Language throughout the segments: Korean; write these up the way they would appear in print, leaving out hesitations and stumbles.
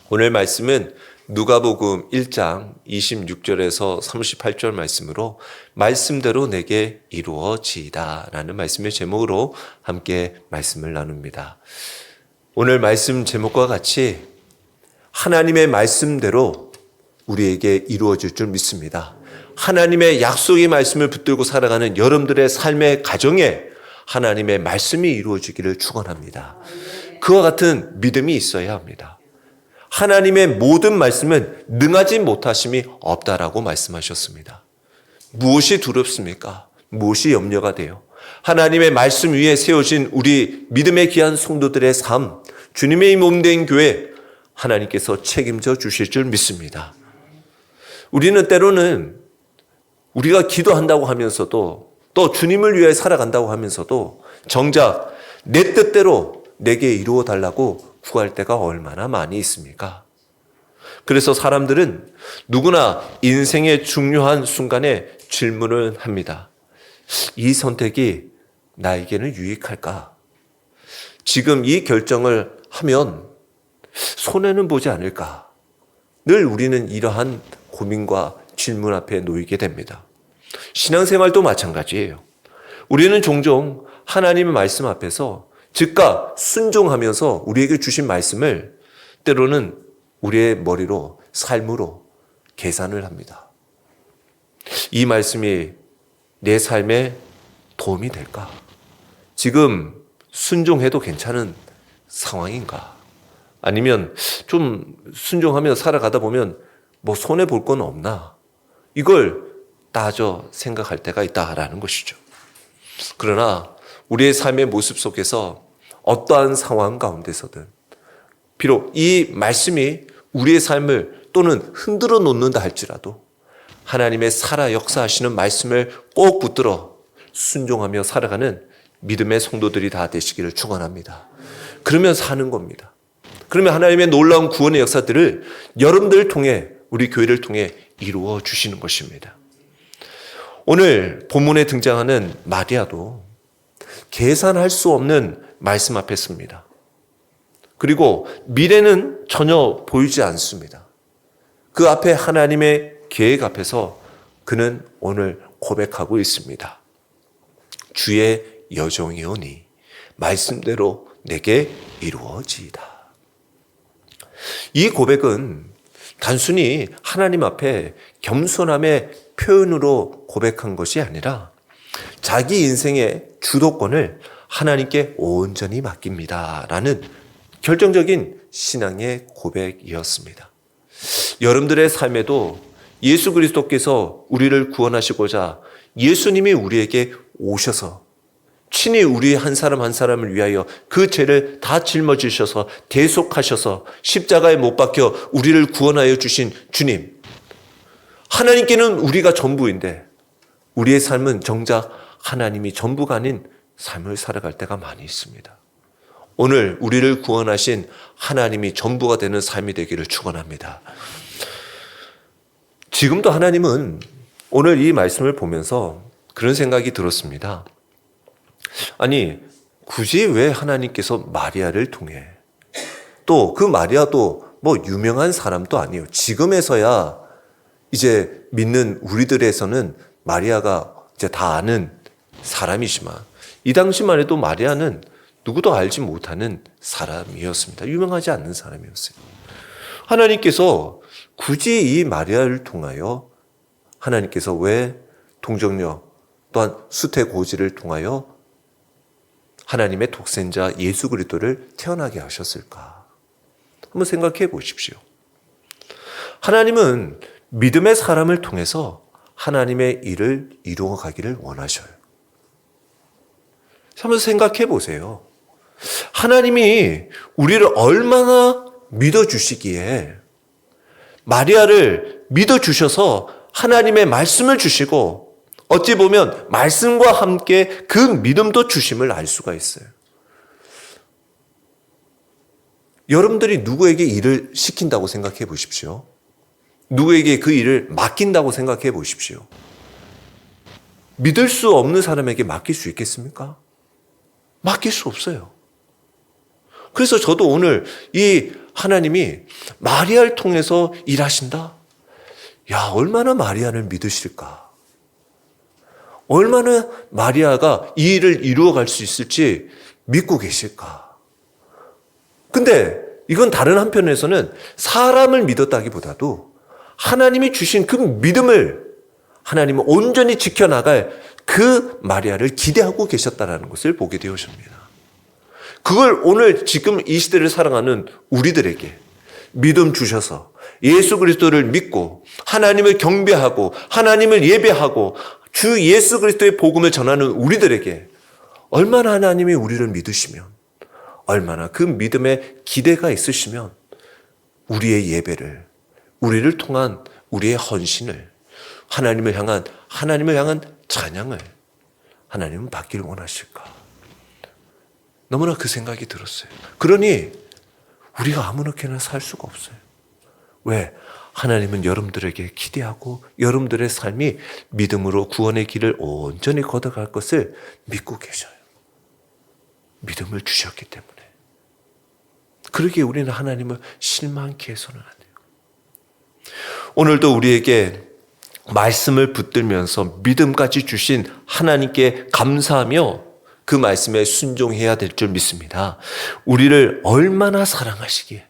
오늘 말씀은 누가복음 1장 26절에서 38절 말씀으로 말씀대로 내게 이루어지이다 라는 말씀의 제목으로 함께 말씀을 나눕니다. 오늘 말씀 제목과 같이 하나님의 말씀대로 우리에게 이루어질 줄 믿습니다. 하나님의 약속의 말씀을 붙들고 살아가는 여러분들의 삶의 가정에 하나님의 말씀이 이루어지기를 축원합니다. 그와 같은 믿음이 있어야 합니다. 하나님의 모든 말씀은 능하지 못하심이 없다라고 말씀하셨습니다. 무엇이 두렵습니까? 무엇이 염려가 돼요? 하나님의 말씀 위에 세워진 우리 믿음의 귀한 성도들의 삶, 주님의 몸된 교회, 하나님께서 책임져 주실 줄 믿습니다. 우리는 때로는 우리가 기도한다고 하면서도 또 주님을 위해 살아간다고 하면서도 정작 내 뜻대로 내게 이루어 달라고 구할 때가 얼마나 많이 있습니까? 그래서 사람들은 누구나 인생의 중요한 순간에 질문을 합니다. 이 선택이 나에게는 유익할까? 지금 이 결정을 하면 손해는 보지 않을까? 늘 우리는 이러한 고민과 질문 앞에 놓이게 됩니다. 신앙생활도 마찬가지예요. 우리는 종종 하나님의 말씀 앞에서 즉각 순종하면서 우리에게 주신 말씀을 때로는 우리의 머리로, 삶으로 계산을 합니다. 이 말씀이 내 삶에 도움이 될까? 지금 순종해도 괜찮은 상황인가? 아니면 좀 순종하며 살아가다 보면 뭐 손해볼 건 없나? 이걸 따져 생각할 때가 있다라는 것이죠. 그러나 우리의 삶의 모습 속에서 어떠한 상황 가운데서든 비록 이 말씀이 우리의 삶을 또는 흔들어 놓는다 할지라도 하나님의 살아 역사하시는 말씀을 꼭 붙들어 순종하며 살아가는 믿음의 성도들이 다 되시기를 축원합니다. 그러면 사는 겁니다. 그러면 하나님의 놀라운 구원의 역사들을 여러분들을 통해 우리 교회를 통해 이루어 주시는 것입니다. 오늘 본문에 등장하는 마리아도 계산할 수 없는 말씀 앞에 섭니다. 그리고 미래는 전혀 보이지 않습니다. 그 앞에 하나님의 계획 앞에서 그는 오늘 고백하고 있습니다. 주의 여종이오니 말씀대로 내게 이루어지이다. 이 고백은 단순히 하나님 앞에 겸손함의 표현으로 고백한 것이 아니라 자기 인생의 주도권을 하나님께 온전히 맡깁니다 라는 결정적인 신앙의 고백이었습니다. 여러분들의 삶에도 예수 그리스도께서 우리를 구원하시고자 예수님이 우리에게 오셔서 친히 우리 한 사람 한 사람을 위하여 그 죄를 다 짊어지셔서 대속하셔서 십자가에 못 박혀 우리를 구원하여 주신 주님, 하나님께는 우리가 전부인데 우리의 삶은 정작 하나님이 전부가 아닌 삶을 살아갈 때가 많이 있습니다. 오늘 우리를 구원하신 하나님이 전부가 되는 삶이 되기를 축원합니다. 지금도 하나님은 오늘 이 말씀을 보면서 그런 생각이 들었습니다. 아니, 굳이 왜 하나님께서 마리아를 통해 또 그 마리아도 뭐 유명한 사람도 아니에요. 지금에서야 이제 믿는 우리들에서는 마리아가 이제 다 아는 사람이지만 이 당시만 해도 마리아는 누구도 알지 못하는 사람이었습니다. 유명하지 않는 사람이었어요. 하나님께서 굳이 이 마리아를 통하여 하나님께서 왜 동정녀 또한 수태고지를 통하여 하나님의 독생자 예수 그리스도를 태어나게 하셨을까? 한번 생각해 보십시오. 하나님은 믿음의 사람을 통해서 하나님의 일을 이루어 가기를 원하셔요. 한번 생각해 보세요. 하나님이 우리를 얼마나 믿어주시기에 마리아를 믿어주셔서 하나님의 말씀을 주시고 어찌 보면 말씀과 함께 그 믿음도 주심을 알 수가 있어요. 여러분들이 누구에게 일을 시킨다고 생각해 보십시오. 누구에게 그 일을 맡긴다고 생각해 보십시오. 믿을 수 없는 사람에게 맡길 수 있겠습니까? 맡길 수 없어요. 그래서 저도 오늘 이 하나님이 마리아를 통해서 일하신다? 야, 얼마나 마리아를 믿으실까? 얼마나 마리아가 이 일을 이루어갈 수 있을지 믿고 계실까? 근데 이건 다른 한편에서는 사람을 믿었다기보다도 하나님이 주신 그 믿음을 하나님은 온전히 지켜나갈 그 마리아를 기대하고 계셨다는 것을 보게 되었습니다. 그걸 오늘 지금 이 시대를 살아가는 우리들에게 믿음 주셔서 예수 그리스도를 믿고 하나님을 경배하고 하나님을 예배하고 주 예수 그리스도의 복음을 전하는 우리들에게 얼마나 하나님이 우리를 믿으시면, 얼마나 그 믿음에 기대가 있으시면 우리의 예배를, 우리를 통한 우리의 헌신을, 하나님을 향한 찬양을 하나님은 받기를 원하실까? 너무나 그 생각이 들었어요. 그러니 우리가 아무렇게나 살 수가 없어요. 왜? 하나님은 여러분들에게 기대하고 여러분들의 삶이 믿음으로 구원의 길을 온전히 걷어갈 것을 믿고 계셔요. 믿음을 주셨기 때문에. 그러기에 우리는 하나님을 실망케 해서는 안 돼요. 오늘도 우리에게 말씀을 붙들면서 믿음까지 주신 하나님께 감사하며 그 말씀에 순종해야 될 줄 믿습니다. 우리를 얼마나 사랑하시기에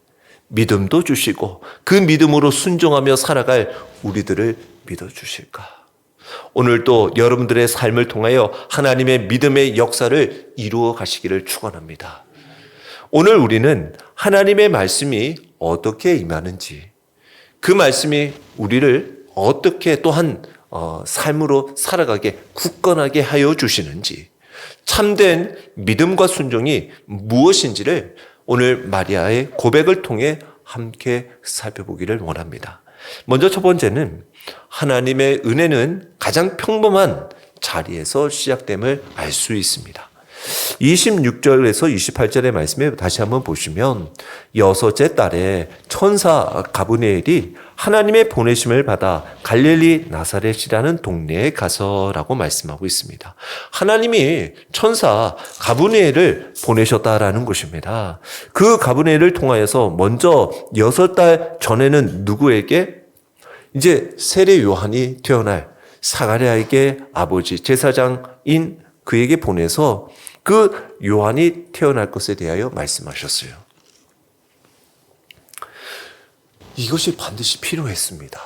믿음도 주시고 그 믿음으로 순종하며 살아갈 우리들을 믿어주실까? 오늘도 여러분들의 삶을 통하여 하나님의 믿음의 역사를 이루어 가시기를 축원합니다. 오늘 우리는 하나님의 말씀이 어떻게 임하는지, 그 말씀이 우리를 어떻게 또한 삶으로 살아가게 굳건하게 하여 주시는지, 참된 믿음과 순종이 무엇인지를 오늘 마리아의 고백을 통해 함께 살펴보기를 원합니다. 먼저 첫 번째는 하나님의 은혜는 가장 평범한 자리에서 시작됨을 알 수 있습니다. 26절에서 28절의 말씀에 다시 한번 보시면 여섯째 달에 천사 가브리엘이 하나님의 보내심을 받아 갈릴리 나사렛이라는 동네에 가서라고 말씀하고 있습니다. 하나님이 천사 가브리엘을 보내셨다라는 것입니다. 그 가브리엘을 통하여서 먼저 6달 전에는 누구에게? 이제 세례 요한이 태어날 사가랴에게 아버지 제사장인 그에게 보내서 그 요한이 태어날 것에 대하여 말씀하셨어요. 이것이 반드시 필요했습니다.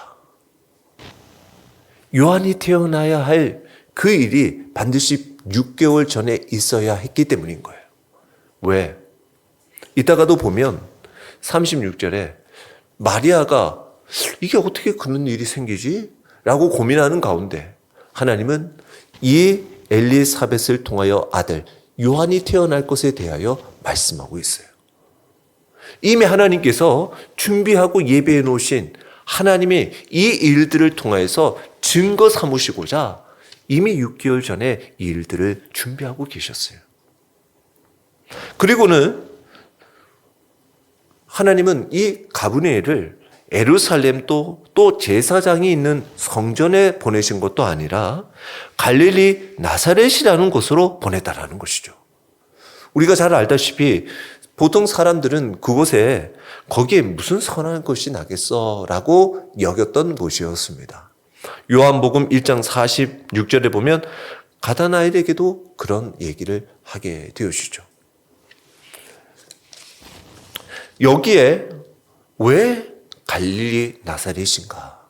요한이 태어나야 할 그 일이 반드시 6개월 전에 있어야 했기 때문인 거예요. 왜? 이따가도 보면 36절에 마리아가 이게 어떻게 그런 일이 생기지? 라고 고민하는 가운데 하나님은 이 엘리사벳을 통하여 아들 요한이 태어날 것에 대하여 말씀하고 있어요. 이미 하나님께서 준비하고 예배해 놓으신 하나님이 이 일들을 통해서 증거 삼으시고자 이미 6개월 전에 이 일들을 준비하고 계셨어요. 그리고는 하나님은 이 가브리엘을 예루살렘 또 제사장이 있는 성전에 보내신 것도 아니라 갈릴리 나사렛이라는 곳으로 보냈다라는 것이죠. 우리가 잘 알다시피 보통 사람들은 그곳에 거기에 무슨 선한 것이 나겠어라고 여겼던 곳이었습니다. 요한복음 1장 46절에 보면 가다나엘에게도 그런 얘기를 하게 되어지죠. 여기에 왜 갈릴리 나사렛인가?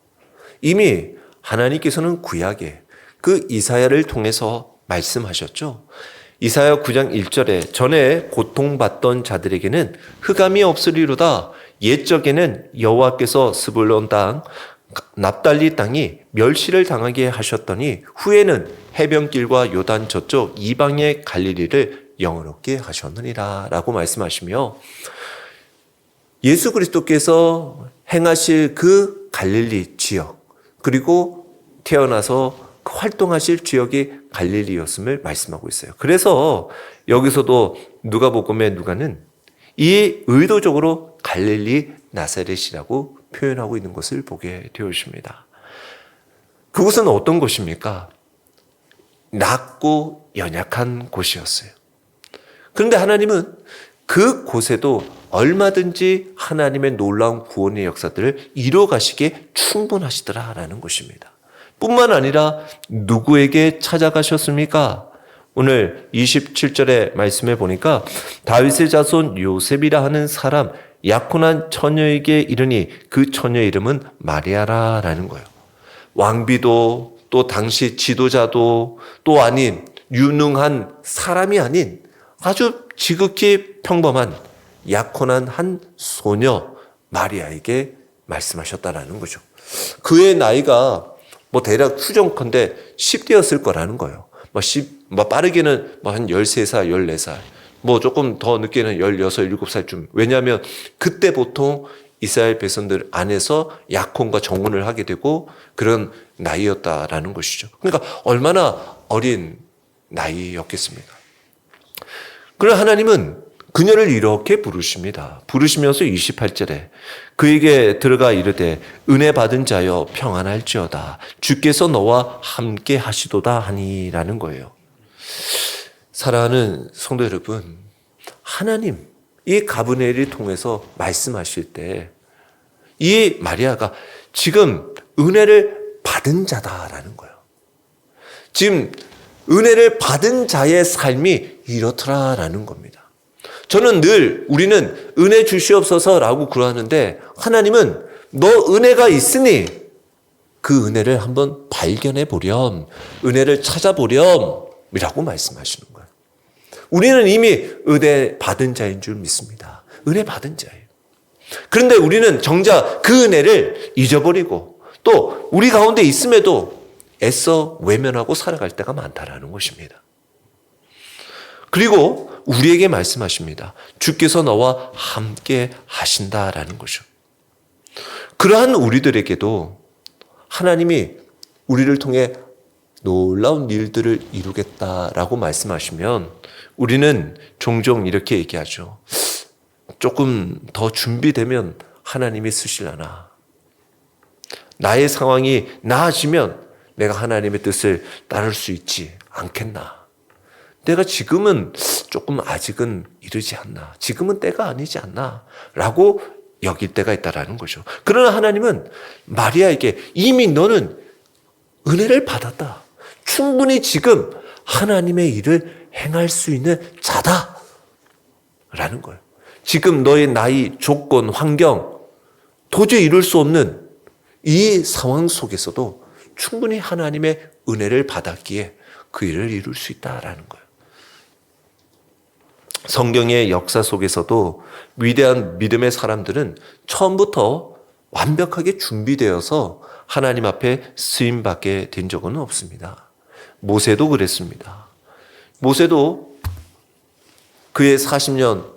이미 하나님께서는 구약에 그 이사야를 통해서 말씀하셨죠. 이사야 9장 1절에 전에 고통받던 자들에게는 흑암이 없으리로다. 옛적에는 여호와께서 스불론 땅 납달리 땅이 멸시를 당하게 하셨더니 후에는 해변길과 요단 저쪽 이방의 갈릴리를 영원롭게 하셨느니라 라고 말씀하시며 예수 그리스도께서 행하실 그 갈릴리 지역 그리고 태어나서 활동하실 지역이 갈릴리였음을 말씀하고 있어요. 그래서 여기서도 누가복음의 누가는 이 의도적으로 갈릴리 나사렛이라고 표현하고 있는 것을 보게 되었습니다. 그곳은 어떤 곳입니까? 낮고 연약한 곳이었어요. 그런데 하나님은 그곳에도 얼마든지 하나님의 놀라운 구원의 역사들을 이뤄가시기에 충분하시더라라는 것입니다. 뿐만 아니라 누구에게 찾아가셨습니까? 오늘 27절의 말씀에 보니까 다윗의 자손 요셉이라 하는 사람 약혼한 처녀에게 이르니 그 처녀의 이름은 마리아라라는 거예요. 왕비도 또 당시 지도자도 또 아닌 유능한 사람이 아닌 아주 지극히 평범한 약혼한 한 소녀 마리아에게 말씀하셨다라는 거죠. 그의 나이가 대략 추정컨대 10대였을 거라는 거예요. 빠르게는 한 13살, 14살, 조금 더 늦게는 16, 17살쯤. 왜냐하면 그때 보통 이스라엘 백성들 안에서 약혼과 정혼을 하게 되고 그런 나이였다라는 것이죠. 그러니까 얼마나 어린 나이였겠습니까? 그러나 하나님은 그녀를 이렇게 부르십니다. 부르시면서 28절에 그에게 들어가 이르되 은혜 받은 자여 평안할지어다 주께서 너와 함께 하시도다 하니라는 거예요. 사랑하는 성도 여러분, 하나님 이 가브리엘을 통해서 말씀하실 때 이 마리아가 지금 은혜를 받은 자다라는 거예요. 지금 은혜를 받은 자의 삶이 이렇더라라는 겁니다. 저는 늘 우리는 은혜 주시옵소서라고 그러는데 하나님은 너 은혜가 있으니 그 은혜를 한번 발견해 보렴, 은혜를 찾아보렴이라고 말씀하시는 거예요. 우리는 이미 은혜 받은 자인 줄 믿습니다. 은혜 받은 자예요. 그런데 우리는 정작 그 은혜를 잊어버리고 또 우리 가운데 있음에도 애써 외면하고 살아갈 때가 많다라는 것입니다. 그리고 우리에게 말씀하십니다. 주께서 너와 함께 하신다라는 거죠. 그러한 우리들에게도 하나님이 우리를 통해 놀라운 일들을 이루겠다라고 말씀하시면 우리는 종종 이렇게 얘기하죠. 조금 더 준비되면 하나님이 쓰시려나. 나의 상황이 나아지면 내가 하나님의 뜻을 따를 수 있지 않겠나. 내가 지금은 조금 아직은 이르지 않나. 지금은 때가 아니지 않나. 라고 여길 때가 있다라는 거죠. 그러나 하나님은 마리아에게 이미 너는 은혜를 받았다. 충분히 지금 하나님의 일을 행할 수 있는 자다. 라는 거예요. 지금 너의 나이, 조건, 환경, 도저히 이룰 수 없는 이 상황 속에서도 충분히 하나님의 은혜를 받았기에 그 일을 이룰 수 있다라는 거예요. 성경의 역사 속에서도 위대한 믿음의 사람들은 처음부터 완벽하게 준비되어서 하나님 앞에 쓰임받게 된 적은 없습니다. 모세도 그랬습니다. 모세도 그의 40년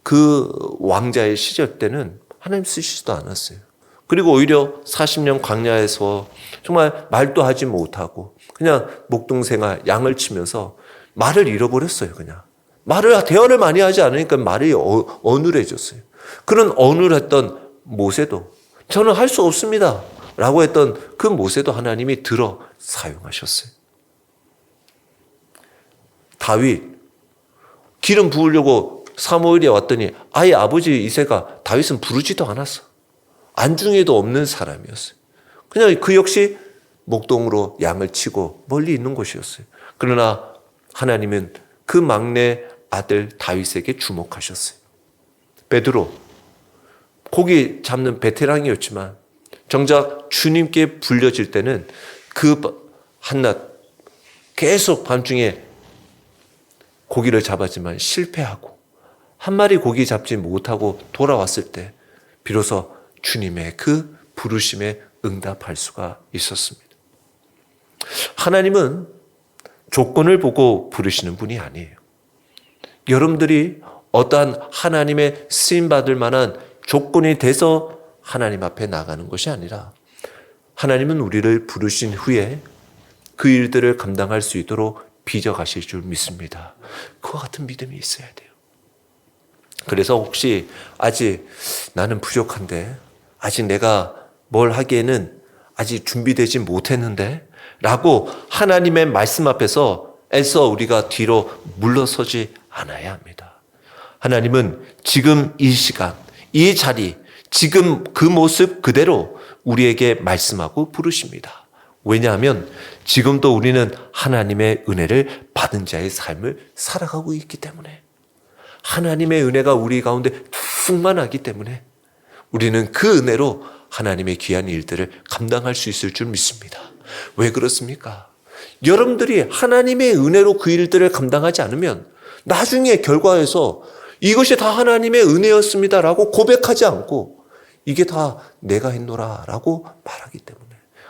그 왕자의 시절 때는 하나님 쓰시지도 않았어요. 그리고 오히려 40년 광야에서 정말 말도 하지 못하고 그냥 목동생활, 양을 치면서 말을 잃어버렸어요. 그냥 대화를 많이 하지 않으니까 말이 어눌해졌어요. 그런 어눌했던 모세도 저는 할 수 없습니다 라고 했던 그 모세도 하나님이 들어 사용하셨어요. 다윗 기름 부으려고 사무엘이 왔더니 아예 아버지 이새가 다윗은 부르지도 않았어. 안중에도 없는 사람이었어요. 그냥 그 역시 목동으로 양을 치고 멀리 있는 곳이었어요. 그러나 하나님은 그 막내 아들 다윗에게 주목하셨어요. 베드로 고기 잡는 베테랑이었지만 정작 주님께 불려질 때는 그 한낮 계속 밤중에 고기를 잡았지만 실패하고 한 마리 고기 잡지 못하고 돌아왔을 때 비로소 주님의 그 부르심에 응답할 수가 있었습니다. 하나님은 조건을 보고 부르시는 분이 아니에요. 여러분들이 어떠한 하나님의 쓰임받을 만한 조건이 돼서 하나님 앞에 나가는 것이 아니라 하나님은 우리를 부르신 후에 그 일들을 감당할 수 있도록 빚어가실 줄 믿습니다. 그와 같은 믿음이 있어야 돼요. 그래서 혹시 아직 나는 부족한데 아직 내가 뭘 하기에는 아직 준비되지 못했는데 라고 하나님의 말씀 앞에서 애써 우리가 뒤로 물러서지 않아야 합니다. 하나님은 지금 이 시간, 이 자리, 지금 그 모습 그대로 우리에게 말씀하고 부르십니다. 왜냐하면 지금도 우리는 하나님의 은혜를 받은 자의 삶을 살아가고 있기 때문에, 하나님의 은혜가 우리 가운데 충만하기 때문에 우리는 그 은혜로 하나님의 귀한 일들을 감당할 수 있을 줄 믿습니다. 왜 그렇습니까? 여러분들이 하나님의 은혜로 그 일들을 감당하지 않으면 나중에 결과에서 이것이 다 하나님의 은혜였습니다라고 고백하지 않고 이게 다 내가 했노라라고 말하기 때문에.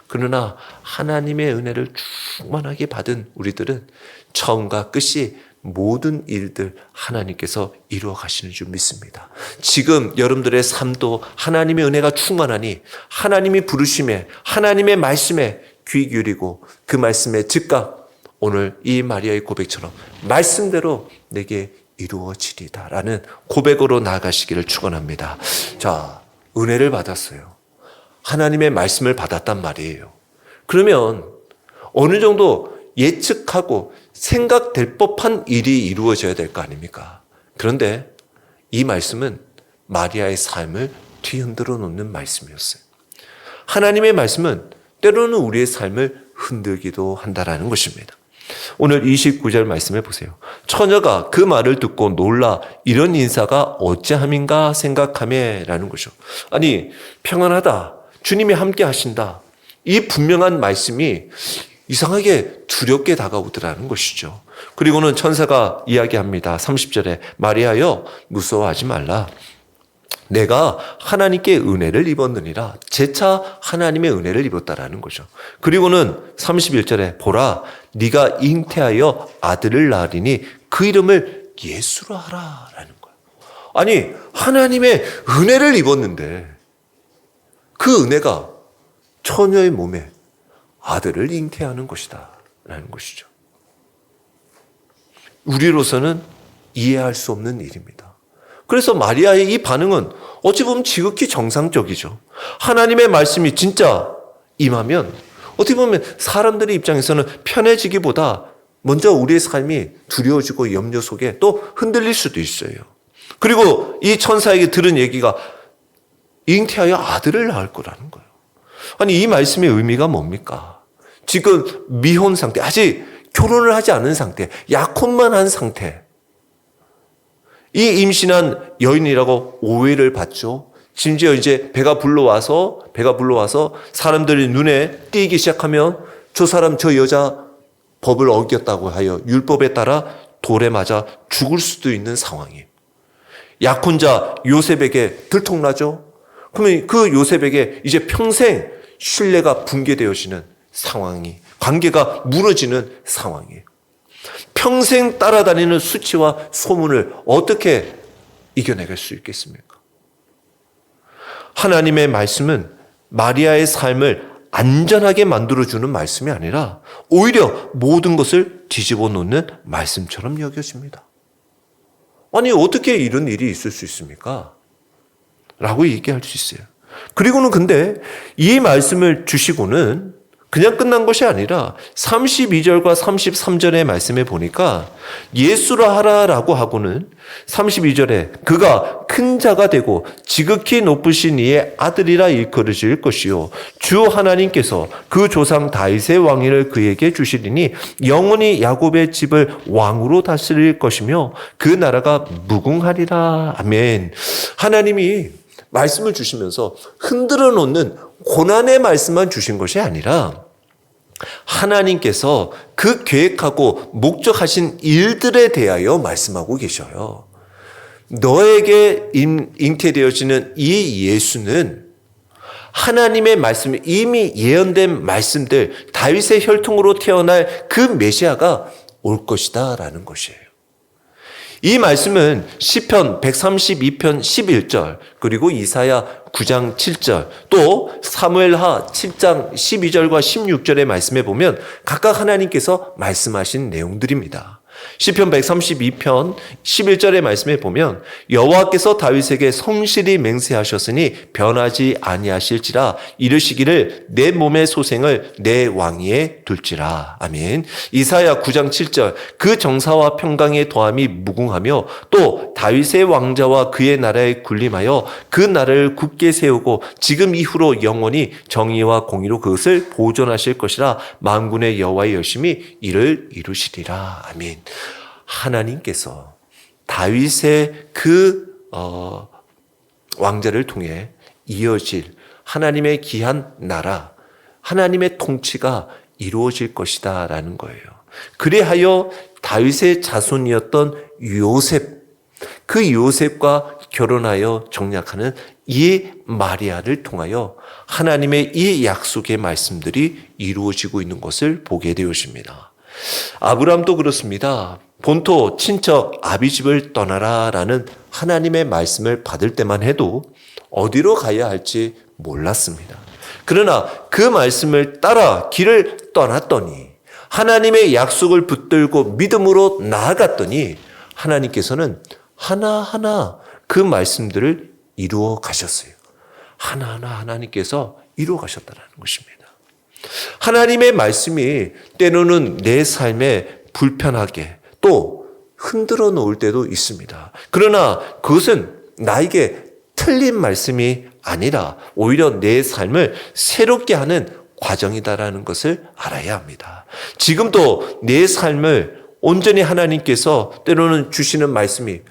그러나 하나님의 은혜를 충만하게 받은 우리들은 처음과 끝이 모든 일들 하나님께서 이루어 가시는 줄 믿습니다. 지금 여러분들의 삶도 하나님의 은혜가 충만하니 하나님이 부르심에, 하나님의 말씀에 귀 기울이고 그 말씀에 즉각 오늘 이 마리아의 고백처럼 말씀대로 내게 이루어지리다 라는 고백으로 나아가시기를 축원합니다. 자, 은혜를 받았어요. 하나님의 말씀을 받았단 말이에요. 그러면 어느 정도 예측하고 생각될 법한 일이 이루어져야 될 거 아닙니까? 그런데 이 말씀은 마리아의 삶을 뒤흔들어 놓는 말씀이었어요. 하나님의 말씀은 때로는 우리의 삶을 흔들기도 한다라는 것입니다. 오늘 29절 말씀해 보세요. 처녀가 그 말을 듣고 놀라 이런 인사가 어찌함인가 생각하며 라는 거죠. 아니, 평안하다. 주님이 함께 하신다. 이 분명한 말씀이 이상하게 두렵게 다가오더라는 것이죠. 그리고는 천사가 이야기합니다. 30절에 마리아여 무서워하지 말라. 내가 하나님께 은혜를 입었느니라. 재차 하나님의 은혜를 입었다라는 거죠. 그리고는 31절에 보라 네가 잉태하여 아들을 낳으리니 그 이름을 예수라 하라라는 거예요. 아니, 하나님의 은혜를 입었는데 그 은혜가 처녀의 몸에 아들을 잉태하는 것이다 라는 것이죠. 우리로서는 이해할 수 없는 일입니다. 그래서 마리아의 이 반응은 어찌 보면 지극히 정상적이죠. 하나님의 말씀이 진짜 임하면 어떻게 보면 사람들의 입장에서는 편해지기보다 먼저 우리의 삶이 두려워지고 염려 속에 또 흔들릴 수도 있어요. 그리고 이 천사에게 들은 얘기가 잉태하여 아들을 낳을 거라는 거예요. 아니, 이 말씀의 의미가 뭡니까? 지금 미혼 상태, 아직 결혼을 하지 않은 상태, 약혼만 한 상태, 이 임신한 여인이라고 오해를 받죠. 심지어 이제 배가 불러와서 사람들이 눈에 띄기 시작하면 저 사람, 저 여자 법을 어겼다고 하여 율법에 따라 돌에 맞아 죽을 수도 있는 상황이에요. 약혼자 요셉에게 들통나죠. 그러면 그 요셉에게 이제 평생 신뢰가 붕괴되어지는 상황이, 관계가 무너지는 상황이에요. 평생 따라다니는 수치와 소문을 어떻게 이겨내갈 수 있겠습니까? 하나님의 말씀은 마리아의 삶을 안전하게 만들어주는 말씀이 아니라 오히려 모든 것을 뒤집어 놓는 말씀처럼 여겨집니다. 아니, 어떻게 이런 일이 있을 수 있습니까? 라고 얘기할 수 있어요. 그리고는 근데 이 말씀을 주시고는 그냥 끝난 것이 아니라 32절과 33절의 말씀에 보니까 예수라 하라라고 하고는 32절에 그가 큰 자가 되고 지극히 높으신 이의 아들이라 일컬어질 것이요 주 하나님께서 그 조상 다윗의 왕위를 그에게 주시리니 영원히 야곱의 집을 왕으로 다스릴 것이며 그 나라가 무궁하리라. 아멘. 하나님이 말씀을 주시면서 흔들어 놓는 고난의 말씀만 주신 것이 아니라 하나님께서 그 계획하고 목적하신 일들에 대하여 말씀하고 계셔요. 너에게 잉태되어지는 이 예수는 하나님의 말씀, 이미 예언된 말씀들, 다윗의 혈통으로 태어날 그 메시아가 올 것이다 라는 것이에요. 이 말씀은 시편 132편 11절 그리고 이사야 9장 7절 또 사무엘하 7장 12절과 16절의 말씀에 보면 각각 하나님께서 말씀하신 내용들입니다. 시편 132편 11절의 말씀에 보면 여호와께서 다윗에게 성실히 맹세하셨으니 변하지 아니하실지라 이르시기를 내 몸의 소생을 내 왕위에 둘지라. 아멘. 이사야 9장 7절 그 정사와 평강의 더함이 무궁하며 또 다윗의 왕자와 그의 나라에 군림하여 그 나라를 굳게 세우고 지금 이후로 영원히 정의와 공의로 그것을 보존하실 것이라. 만군의 여호와의 열심히 이를 이루시리라. 아멘. 하나님께서 다윗의 그 왕자를 통해 이어질 하나님의 귀한 나라, 하나님의 통치가 이루어질 것이다 라는 거예요. 그래하여 다윗의 자손이었던 요셉, 그 요셉과 결혼하여 정략하는 이 마리아를 통하여 하나님의 이 약속의 말씀들이 이루어지고 있는 것을 보게 되어집니다. 아브라함도 그렇습니다. 본토 친척 아비집을 떠나라 라는 하나님의 말씀을 받을 때만 해도 어디로 가야 할지 몰랐습니다. 그러나 그 말씀을 따라 길을 떠났더니, 하나님의 약속을 붙들고 믿음으로 나아갔더니 하나님께서는 하나하나 그 말씀들을 이루어 가셨어요. 하나하나 하나님께서 이루어 가셨다는 것입니다. 하나님의 말씀이 때로는 내 삶에 불편하게 또 흔들어 놓을 때도 있습니다. 그러나 그것은 나에게 틀린 말씀이 아니라 오히려 내 삶을 새롭게 하는 과정이다라는 것을 알아야 합니다. 지금도 내 삶을 온전히 하나님께서 때로는 주시는 말씀이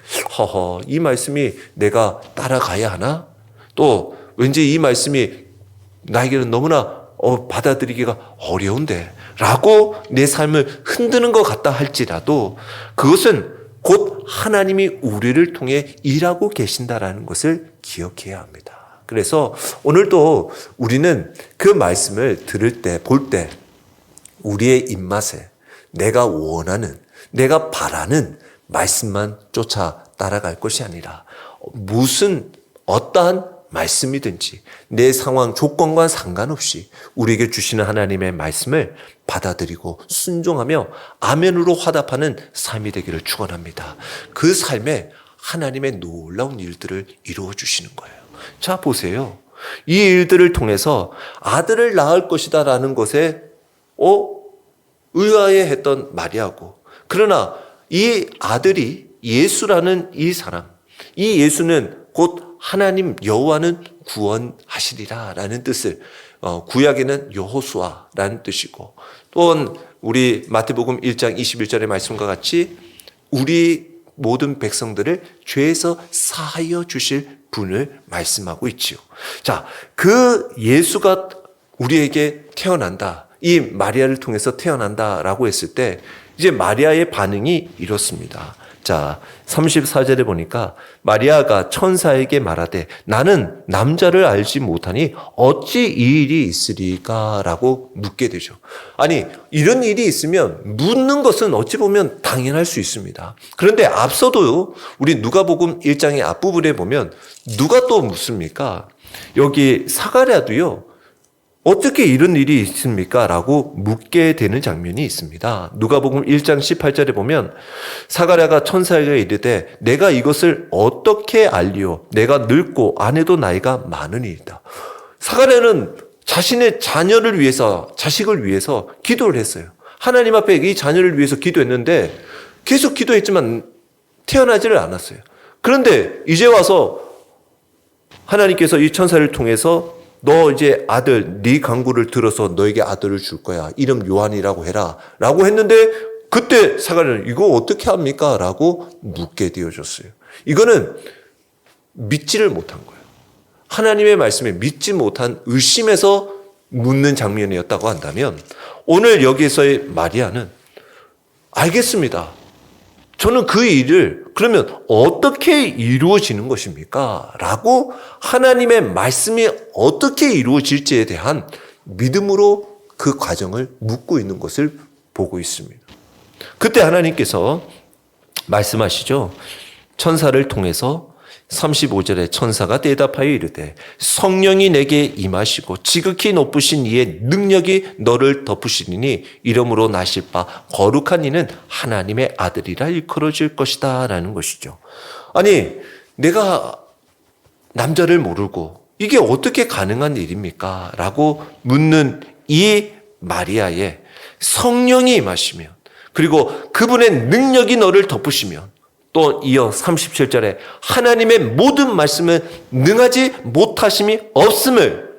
이 말씀이 내가 따라가야 하나? 또 왠지 이 말씀이 나에게는 너무나 받아들이기가 어려운데 라고 내 삶을 흔드는 것 같다 할지라도 그것은 곧 하나님이 우리를 통해 일하고 계신다라는 것을 기억해야 합니다. 그래서 오늘도 우리는 그 말씀을 들을 때, 볼 때 우리의 입맛에 내가 원하는, 내가 바라는 말씀만 쫓아 따라갈 것이 아니라 무슨 어떠한 말씀이든지 내 상황 조건과 상관없이 우리에게 주시는 하나님의 말씀을 받아들이고 순종하며 아멘으로 화답하는 삶이 되기를 축원합니다. 그 삶에 하나님의 놀라운 일들을 이루어 주시는 거예요. 자, 보세요. 이 일들을 통해서 아들을 낳을 것이다 라는 것에 의아해했던 마리아고, 그러나 이 아들이 예수라는 이 사람, 이 예수는 곧 하나님 여호와는 구원하시리라 라는 뜻을, 구약에는 여호수아라는 뜻이고, 또한 우리 마태복음 1장 21절의 말씀과 같이 우리 모든 백성들을 죄에서 사하여 주실 분을 말씀하고 있지요. 자, 그 예수가 우리에게 태어난다, 이 마리아를 통해서 태어난다라고 했을 때 이제 마리아의 반응이 이렇습니다. 자, 34절에 보니까 마리아가 천사에게 말하되 나는 남자를 알지 못하니 어찌 이 일이 있으리까? 라고 묻게 되죠. 아니, 이런 일이 있으면 묻는 것은 어찌 보면 당연할 수 있습니다. 그런데 앞서도요, 우리 누가복음 1장의 앞부분에 보면 누가 또 묻습니까? 여기 사가랴도요, 어떻게 이런 일이 있습니까? 라고 묻게 되는 장면이 있습니다. 누가복음 1장 18절에 보면 사가랴가 천사에게 이르되 내가 이것을 어떻게 알리오? 내가 늙고 아내도 나이가 많으니이다. 사가랴는 자신의 자녀를 위해서, 자식을 위해서 기도를 했어요. 하나님 앞에 이 자녀를 위해서 기도했는데 계속 기도했지만 태어나지를 않았어요. 그런데 이제 와서 하나님께서 이 천사를 통해서 너 이제 아들, 네 간구를 들어서 너에게 아들을 줄 거야. 이름 요한이라고 해라. 라고 했는데 그때 사가랴는 이거 어떻게 합니까? 라고 묻게 되어졌어요. 이거는 믿지를 못한 거예요. 하나님의 말씀에 믿지 못한 의심에서 묻는 장면이었다고 한다면 오늘 여기에서의 마리아는 알겠습니다. 저는 그 일을 그러면 어떻게 이루어지는 것입니까? 라고 하나님의 말씀이 어떻게 이루어질지에 대한 믿음으로 그 과정을 묻고 있는 것을 보고 있습니다. 그때 하나님께서 말씀하시죠. 천사를 통해서 35절에 천사가 대답하여 이르되 성령이 내게 임하시고 지극히 높으신 이의 능력이 너를 덮으시니 이러므로 나실 바 거룩한 이는 하나님의 아들이라 일컬어질 것이다 라는 것이죠. 아니, 내가 남자를 모르고 이게 어떻게 가능한 일입니까? 라고 묻는 이 마리아의 성령이 임하시면, 그리고 그분의 능력이 너를 덮으시면 또 이어 37절에 하나님의 모든 말씀은 능하지 못하심이 없음을,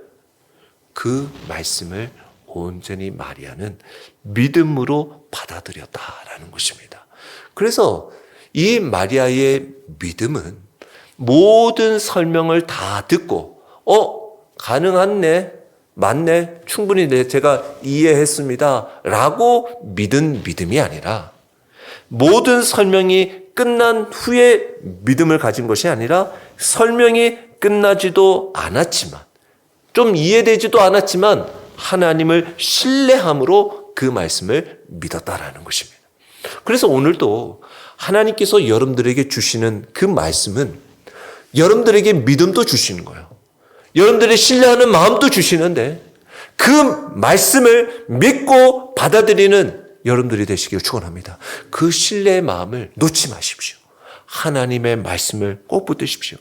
그 말씀을 온전히 마리아는 믿음으로 받아들였다라는 것입니다. 그래서 이 마리아의 믿음은 모든 설명을 다 듣고 가능하네, 맞네, 충분히 제가 이해했습니다 라고 믿은 믿음이 아니라, 모든 설명이 끝난 후에 믿음을 가진 것이 아니라 설명이 끝나지도 않았지만, 좀 이해되지도 않았지만 하나님을 신뢰함으로 그 말씀을 믿었다라는 것입니다. 그래서 오늘도 하나님께서 여러분들에게 주시는 그 말씀은 여러분들에게 믿음도 주시는 거예요. 여러분들의 신뢰하는 마음도 주시는데, 그 말씀을 믿고 받아들이는 여러분들이 되시길 축원합니다. 그 신뢰의 마음을 놓지 마십시오. 하나님의 말씀을 꼭 붙드십시오.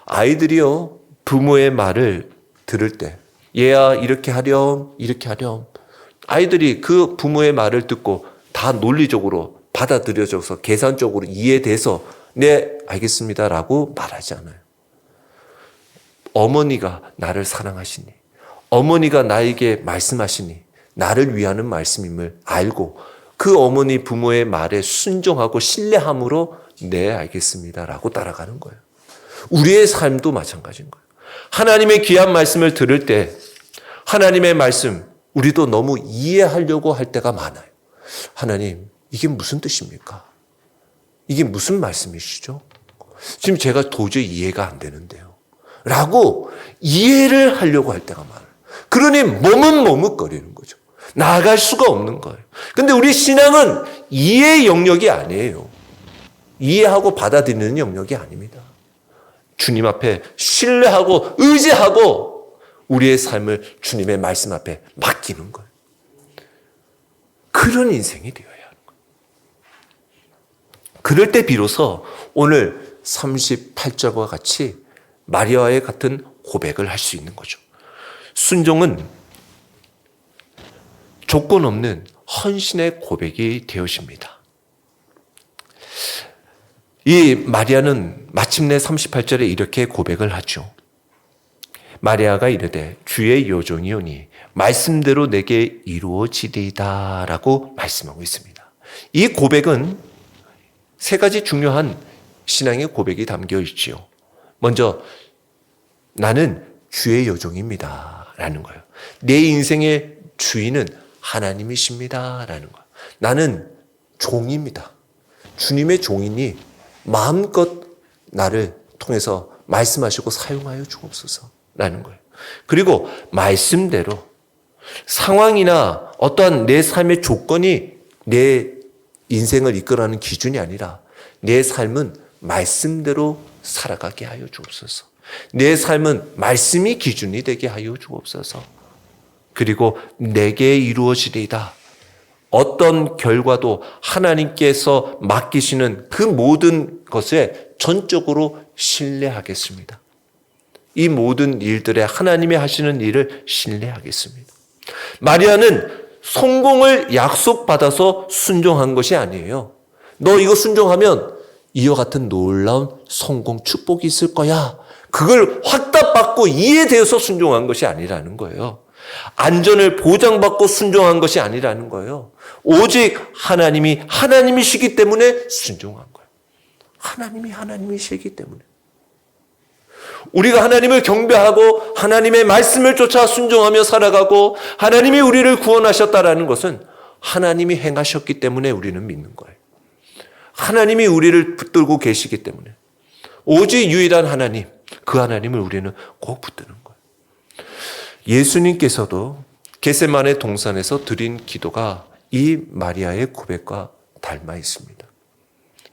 아이들이요, 부모의 말을 들을 때 얘야 이렇게 하렴 이렇게 하렴, 아이들이 그 부모의 말을 듣고 다 논리적으로 받아들여져서 계산적으로 이해돼서 네 알겠습니다 라고 말하지 않아요. 어머니가 나를 사랑하시니, 어머니가 나에게 말씀하시니 나를 위하는 말씀임을 알고 그 어머니 부모의 말에 순종하고 신뢰함으로 네 알겠습니다 라고 따라가는 거예요. 우리의 삶도 마찬가지인 거예요. 하나님의 귀한 말씀을 들을 때 하나님의 말씀 우리도 너무 이해하려고 할 때가 많아요. 하나님, 이게 무슨 뜻입니까? 이게 무슨 말씀이시죠? 지금 제가 도저히 이해가 안 되는데요 라고 이해를 하려고 할 때가 많아요. 그러니 몸은 머뭇거리는 거죠. 나아갈 수가 없는 거예요. 근데 우리 신앙은 이해의 영역이 아니에요. 이해하고 받아들이는 영역이 아닙니다. 주님 앞에 신뢰하고 의지하고 우리의 삶을 주님의 말씀 앞에 맡기는 거예요. 그런 인생이 되어야 하는 거예요. 그럴 때 비로소 오늘 38절과 같이 마리아와 같은 고백을 할 수 있는 거죠. 순종은 조건 없는 헌신의 고백이 되어집니다. 이 마리아는 마침내 38절에 이렇게 고백을 하죠. 마리아가 이르되 주의 여종이오니 말씀대로 내게 이루어지리이다 라고 말씀하고 있습니다. 이 고백은 세 가지 중요한 신앙의 고백이 담겨 있지요. 먼저 나는 주의 여종입니다 라는 거예요. 내 인생의 주인은 하나님이십니다 라는 거예요. 나는 종입니다. 주님의 종이니 마음껏 나를 통해서 말씀하시고 사용하여 주옵소서 라는 거예요. 그리고 말씀대로 상황이나 어떠한 내 삶의 조건이 내 인생을 이끌어가는 기준이 아니라 내 삶은 말씀대로 살아가게 하여 주옵소서. 내 삶은 말씀이 기준이 되게 하여 주옵소서. 그리고 내게 이루어지리이다. 어떤 결과도 하나님께서 맡기시는 그 모든 것에 전적으로 신뢰하겠습니다. 이 모든 일들에 하나님이 하시는 일을 신뢰하겠습니다. 마리아는 성공을 약속받아서 순종한 것이 아니에요. 너 이거 순종하면 이와 같은 놀라운 성공 축복이 있을 거야. 그걸 확답받고 이해되어서 순종한 것이 아니라는 거예요. 안전을 보장받고 순종한 것이 아니라는 거예요. 오직 하나님이시기 때문에 순종한 거예요. 하나님이시기 때문에. 우리가 하나님을 경배하고 하나님의 말씀을 쫓아 순종하며 살아가고 하나님이 우리를 구원하셨다라는 것은 하나님이 행하셨기 때문에 우리는 믿는 거예요. 하나님이 우리를 붙들고 계시기 때문에. 오직 유일한 하나님, 그 하나님을 우리는 꼭 붙드는 거예요. 예수님께서도 겟세마네 동산에서 드린 기도가 이 마리아의 고백과 닮아 있습니다.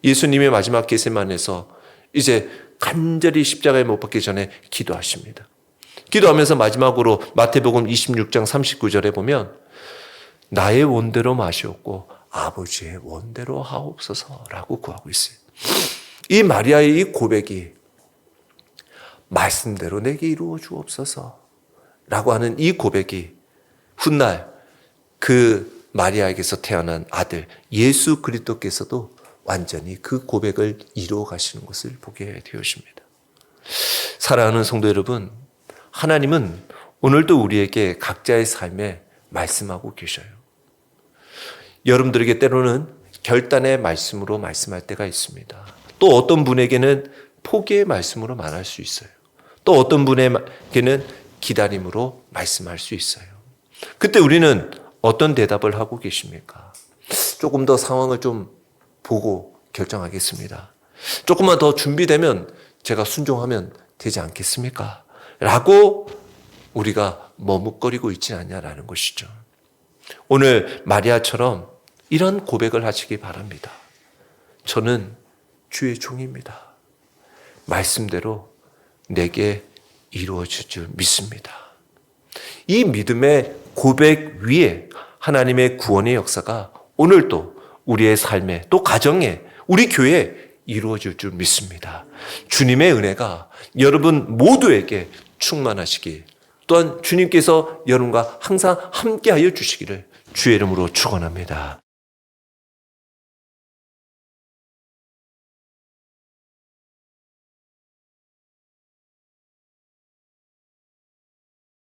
예수님의 마지막 겟세마네에서 이제 간절히 십자가에 못 박기 전에 기도하십니다. 기도하면서 마지막으로 마태복음 26장 39절에 보면 나의 원대로 마시옵고 아버지의 원대로 하옵소서라고 구하고 있어요. 이 마리아의 이 고백이 말씀대로 내게 이루어 주옵소서 라고 하는 이 고백이 훗날 그 마리아에게서 태어난 아들 예수 그리스도께서도 완전히 그 고백을 이루어 가시는 것을 보게 되어집니다. 사랑하는 성도 여러분, 하나님은 오늘도 우리에게 각자의 삶에 말씀하고 계셔요. 여러분들에게 때로는 결단의 말씀으로 말씀할 때가 있습니다. 또 어떤 분에게는 포기의 말씀으로 말할 수 있어요. 또 어떤 분에게는 기다림으로 말씀할 수 있어요. 그때 우리는 어떤 대답을 하고 계십니까? 조금 더 상황을 좀 보고 결정하겠습니다. 조금만 더 준비되면 제가 순종하면 되지 않겠습니까? 라고 우리가 머뭇거리고 있지 않냐라는 것이죠. 오늘 마리아처럼 이런 고백을 하시기 바랍니다. 저는 주의 종입니다. 말씀대로 내게 이루어질 줄 믿습니다. 이 믿음의 고백 위에 하나님의 구원의 역사가 오늘도 우리의 삶에 또 가정에 우리 교회에 이루어질 줄 믿습니다. 주님의 은혜가 여러분 모두에게 충만하시기 또한 주님께서 여러분과 항상 함께하여 주시기를 주의 이름으로 축원합니다.